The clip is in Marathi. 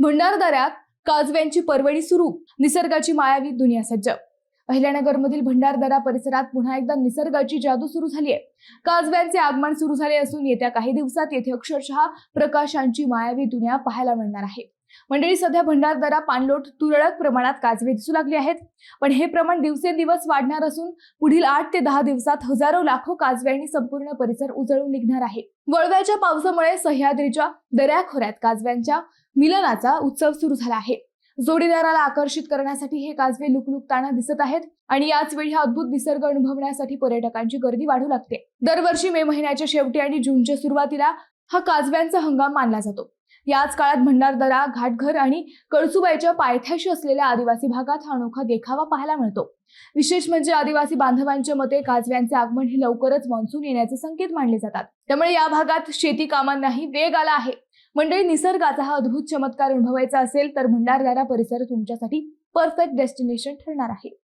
भंडारदऱ्यात काजव्यांची पर्वणी सुरू, निसर्गाची मायावी दुनिया सज्ज। अहिल्यानगरमधील भंडारदरा परिसरात पुन्हा एकदा निसर्गाची जादू सुरू झाली आहे। काजव्यांचे आगमन सुरू झाले असून येत्या काही दिवसात येथे अक्षरशः प्रकाशांची मायावी दुनिया पाहायला मिळणार आहे। मंडळी, सध्या भंडारदरा पाणलोट तुरळक प्रमाणात काजवे दिसू लागले आहेत, पण हे प्रमाण दिवसेंदिवस वाढणार असून पुढील 8 ते 10 दिवसात हजारो लाखो काजव्यांनी संपूर्ण परिसर उजळून निघणार आहे। वळव्याच्या पावसामुळे सह्याद्रीच्या दऱ्याखोऱ्यात काजव्यांच्या मिलनाचा उत्सव सुरू झाला आहे। जोडीदाराला आकर्षित करण्यासाठी हे काजवे लुकलुकताना दिसत आहेत आणि याच वेळी हा अद्भुत निसर्ग अनुभवण्यासाठी पर्यटकांची गर्दी वाढू लागते। दरवर्षी मे महिन्याच्या शेवटी आणि जूनच्या सुरुवातीला हा काजव्यांचा हंगाम मानला जातो। याच काळात भंडारदरा, घाटघर आणि कळसुबाईच्या पायथ्याशी असलेल्या आदिवासी भागात हा अनोखा देखावा पाहायला मिळतो। विशेष म्हणजे आदिवासी बांधवांच्या मते काजव्यांचे आगमन हे लवकरच मान्सून येण्याचे संकेत मानले जातात। त्यामुळे या भागात शेती कामांनाही वेग आला आहे। मंडळी, निसर्गाचा हा अद्भुत चमत्कार अनुभवायचा असेल तर भंडारदरा परिसर तुमच्यासाठी परफेक्ट डेस्टिनेशन ठरणार आहे।